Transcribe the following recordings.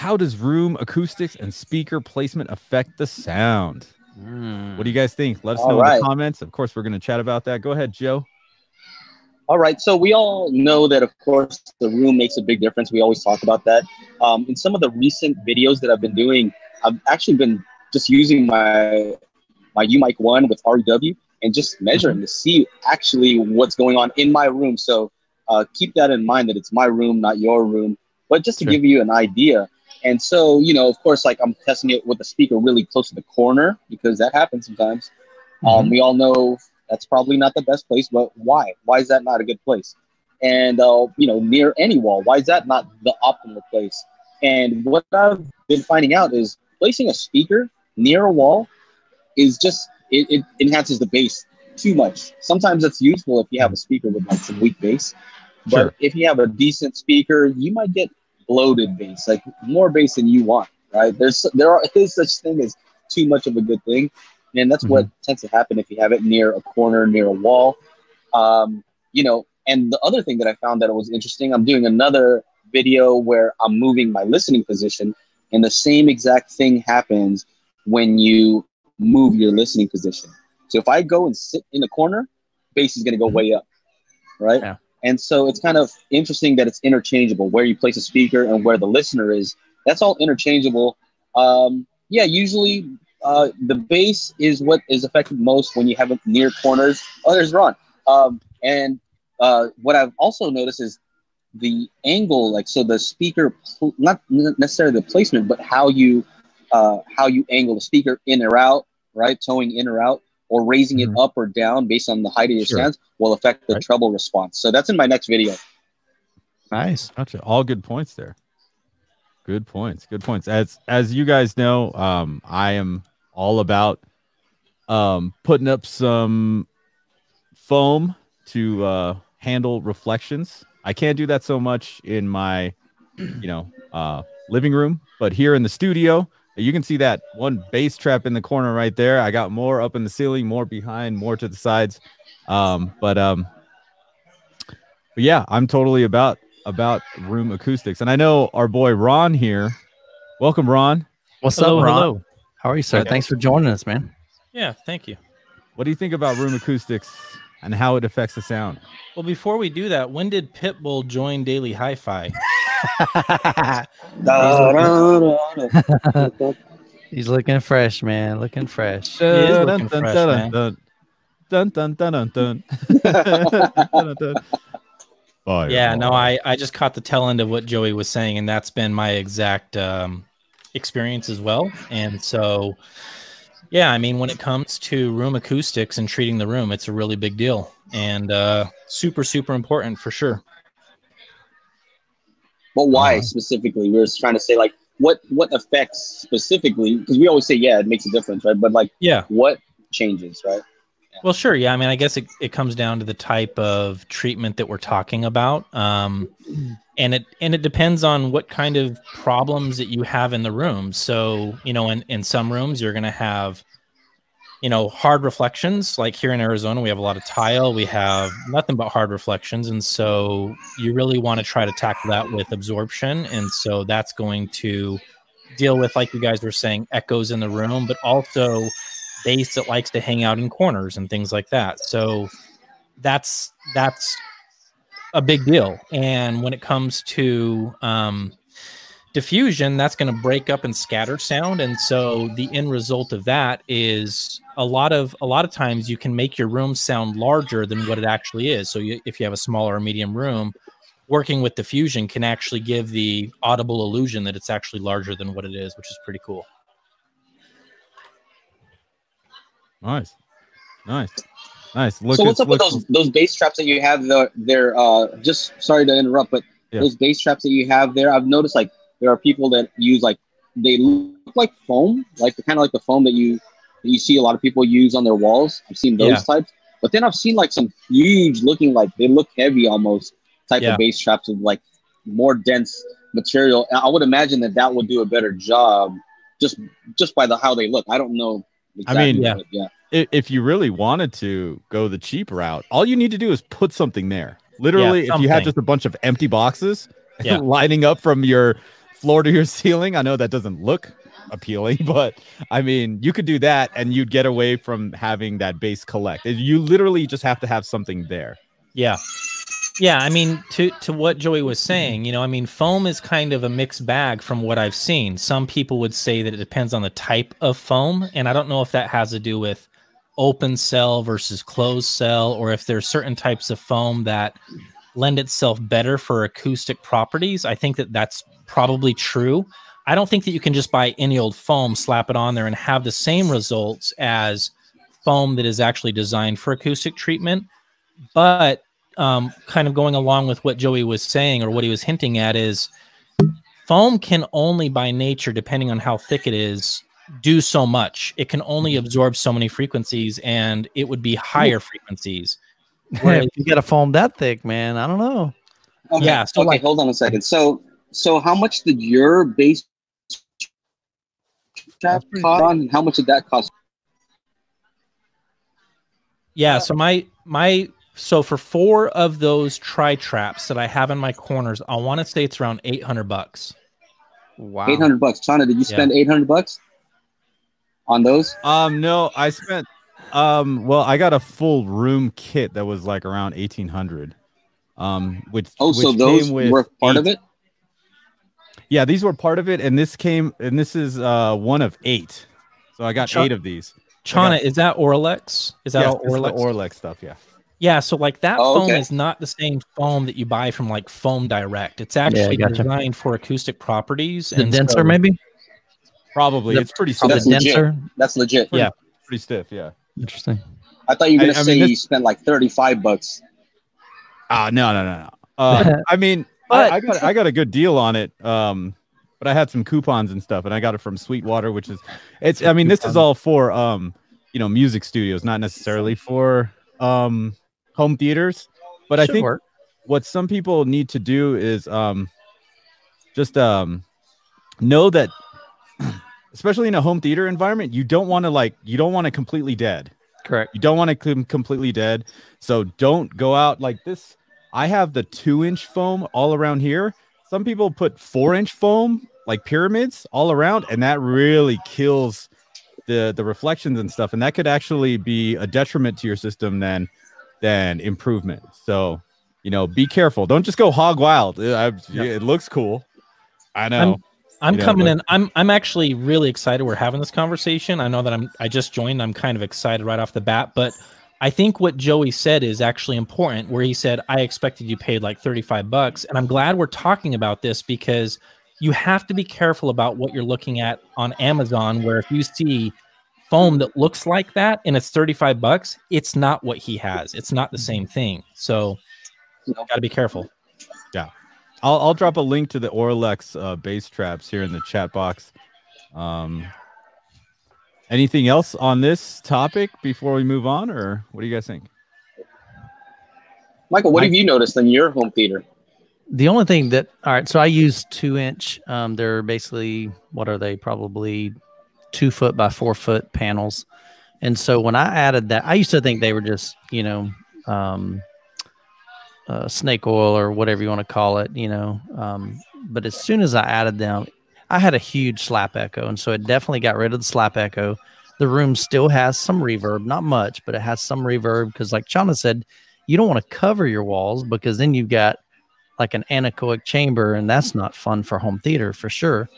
how does room acoustics and speaker placement affect the sound? What do you guys think? Let us know in the comments. Of course, we're going to chat about that. Go ahead, Joe. All right. So we all know that, of course, the room makes a big difference. We always talk about that. In some of the recent videos that I've been doing, I've actually been just using my UMic 1 with REW and just measuring to see actually what's going on in my room. So keep that in mind, that it's my room, not your room, but just to give you an idea. And so, you know, of course, like I'm testing it with the speaker really close to the corner, because that happens sometimes. We all know that's probably not the best place, but why? Why is that not a good place? And, you know, near any wall, why is that not the optimal place? And what I've been finding out is placing a speaker near a wall is just, it enhances the bass too much. Sometimes it's useful if you have a speaker with like some weak bass, but if you have a decent speaker, you might get bloated bass, like more bass than you want, right? There is such thing as too much of a good thing, and that's what tends to happen if you have it near a corner, near a wall. You know, and the other thing that I found that was interesting, I'm doing another video where I'm moving my listening position, and the same exact thing happens when you move your listening position. So if I go and sit in the corner, bass is going to go way up, right? Yeah. And so it's kind of interesting that it's interchangeable, where you place a speaker and where the listener is. That's all interchangeable. Yeah, usually the bass is what is affected most when you have it near corners. Oh, there's Ron. And what I've also noticed is the angle, like, so the speaker, not necessarily the placement, but how you angle the speaker in or out, right? Towing in or out, or raising it up or down based on the height of your stands will affect the treble response. So that's in my next video. Nice. Gotcha. All good points there. Good points. Good points. As you guys know, I am all about putting up some foam to handle reflections. I can't do that so much in my, living room, but here in the studio, you can see that one bass trap in the corner right there. I got more up in the ceiling, more behind, more to the sides. But yeah, I'm totally about room acoustics. And I know our boy Ron here. Welcome, Ron. What's up, Ron? Hello. How are you, sir? Thanks for joining us, man. Yeah, thank you. What do you think about room acoustics and how it affects the sound? Well, before we do that, when did Pitbull join Daily Hi-Fi? He's looking fresh, man. Looking fresh. He is looking fresh, man. Yeah, no, I just caught the tail end of what Joey was saying, and that's been my exact experience as well. And so, yeah, I mean, when it comes to room acoustics and treating the room, it's a really big deal, and super, super important for sure. But why specifically? We're just trying to say, like, what affects specifically? Because we always say, yeah, it makes a difference, right? But, like, what changes, right? Yeah. Well, sure. Yeah, I mean, I guess it comes down to the type of treatment that we're talking about. And it depends on what kind of problems that you have in the room. So, you know, in some rooms, you're going to have, you know, hard reflections. Like here in Arizona, we have a lot of tile. We have nothing but hard reflections. And so you really want to try to tackle that with absorption. And so that's going to deal with, like you guys were saying, echoes in the room, but also bass that likes to hang out in corners and things like that. So that's a big deal. And when it comes to diffusion, that's going to break up and scatter sound. And so the end result of that is a lot of times you can make your room sound larger than what it actually is. So if you have a smaller or medium room, working with diffusion can actually give the audible illusion that it's actually larger than what it is, which is pretty cool. Nice. So what's up with those bass traps that you have there? Just sorry to interrupt, but those bass traps that you have there, I've noticed, like, there are people that use, like, they look like foam, like the kind of like the foam that you see a lot of people use on their walls. I've seen those types, but then I've seen like some huge looking, like they look heavy almost type of bass traps with like more dense material. And I would imagine that would do a better job just by how they look. I don't know exactly, I mean, if you really wanted to go the cheap route, all you need to do is put something there. Literally, if you had just a bunch of empty boxes lining up from your floor to your ceiling. I know that doesn't look appealing, but I mean, you could do that and you'd get away from having that base collect. You literally just have to have something there. Yeah. Yeah, I mean, to what Joey was saying, you know, I mean, foam is kind of a mixed bag from what I've seen. Some people would say that it depends on the type of foam, and I don't know if that has to do with open cell versus closed cell, or if there's certain types of foam that lend itself better for acoustic properties. I think that that's probably true. I don't think that you can just buy any old foam, slap it on there, and have the same results as foam that is actually designed for acoustic treatment. But kind of going along with what Joey was saying, or what he was hinting at, is foam can only by nature, depending on how thick it is, do so much. It can only absorb so many frequencies, and it would be higher frequencies. If you got a foam that thick, man, I don't know. Okay. Yeah. So okay, hold on a second. So how much did your bass trap cost? And how much did that cost? Yeah. So so for 4 of those tri-traps that I have in my corners, I want to say it's around $800. Wow. $800. Chana, did you spend $800 on those? No, I spent well, I got a full room kit that was like around 1,800. Which so those were part of it? Yeah, these were part of it, and this is one of 8. So I got 8 of these. Chana, is that Orlex? Is that all Orlex? Orlex stuff, yeah. Yeah, so like that foam is not the same foam that you buy from like Foam Direct. It's actually designed for acoustic properties. The denser, maybe? Probably. It's pretty stiff. That's legit. That's legit. Pretty stiff, yeah. Interesting. I thought you were going to say you spent like $35. No. I mean, I got a good deal on it. But I had some coupons and stuff, and I got it from Sweetwater, which is I mean, this is all for music studios, not necessarily for home theaters. But I think what some people need to do is just know that especially in a home theater environment, you don't want to completely dead. Correct. You don't want to come completely dead. So don't go out like this. I have the 2-inch foam all around here. Some people put 4-inch foam, like pyramids, all around, and that really kills the reflections and stuff. And that could actually be a detriment to your system than improvement. So, be careful. Don't just go hog wild. It looks cool. I know. I'm coming in. I'm actually really excited we're having this conversation. I know that I just joined. I'm kind of excited right off the bat, but I think what Joey said is actually important, where he said, I expected you paid like $35. And I'm glad we're talking about this, because you have to be careful about what you're looking at on Amazon, where if you see foam that looks like that and it's $35, it's not what he has. It's not the same thing. So got to be careful. Yeah. I'll drop a link to the Orlex bass traps here in the chat box. Anything else on this topic before we move on, or what do you guys think? Michael, what have you noticed in your home theater? The only thing that, all right, so I use 2-inch. They're basically, what are they? Probably 2 foot by 4 foot panels. And so when I added that, I used to think they were just, snake oil or whatever you want to call it, but as soon as I added them, I had a huge slap echo. And so it definitely got rid of the slap echo. The room still has some reverb, not much, but it has some reverb, because like Chana said, you don't want to cover your walls, because then you've got like an anechoic chamber, and that's not fun for home theater for sure.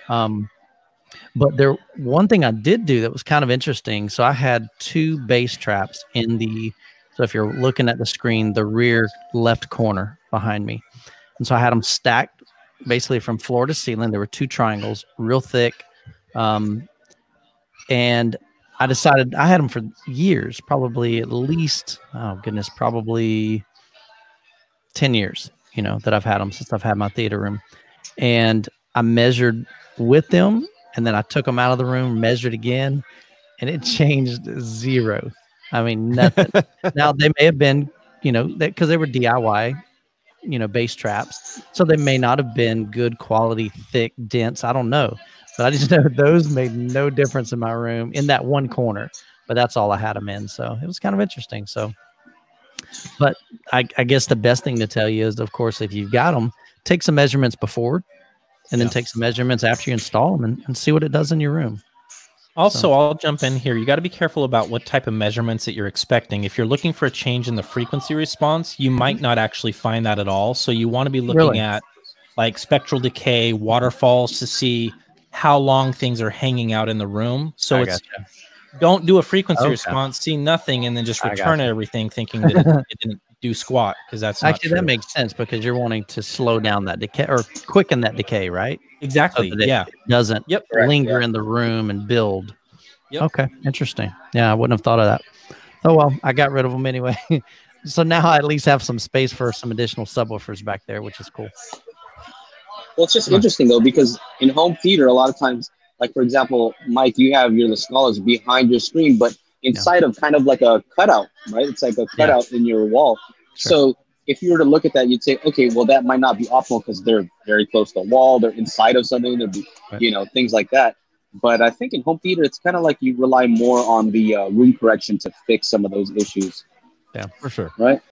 But one thing I did do that was kind of interesting. So I had 2 bass traps so if you're looking at the screen, the rear left corner behind me. And so I had them stacked basically from floor to ceiling. There were 2 triangles, real thick. And I decided, I had them for years, probably at least, probably 10 years, that I've had them since I've had my theater room. And I measured with them, and then I took them out of the room, measured again, and it changed 0. I mean, nothing. Now, they may have been, because they were DIY, bass traps. So they may not have been good quality, thick, dense. I don't know. But I just know those made no difference in my room in that one corner. But that's all I had them in. So it was kind of interesting. So, but I guess the best thing to tell you is, of course, if you've got them, take some measurements before and then take some measurements after you install them and see what it does in your room. Also, I'll jump in here. You got to be careful about what type of measurements that you're expecting. If you're looking for a change in the frequency response, you might not actually find that at all. So you want to be looking at like spectral decay, waterfalls to see how long things are hanging out in the room. So don't do a frequency response, see nothing, and then just return everything thinking that it didn't do squat, because that's not actually true. That makes sense because you're wanting to slow down that decay or quicken that decay, right? Exactly. So that it doesn't linger in the room and build. Okay, interesting. Yeah, I wouldn't have thought of that. Oh well, I got rid of them anyway. So now I at least have some space for some additional subwoofers back there, which is cool. Well, it's just interesting though, because in home theater, a lot of times, like for example, Mike, you have your Lascalas behind your screen, but inside of kind of like a cutout, right? It's like a cutout in your wall. Sure. So if you were to look at that, you'd say, okay, well, that might not be optimal because they're very close to the wall, they're inside of something, there'd be, you know, things like that. But I think in home theater, it's kind of like you rely more on the room correction to fix some of those issues. Yeah, for sure. Right?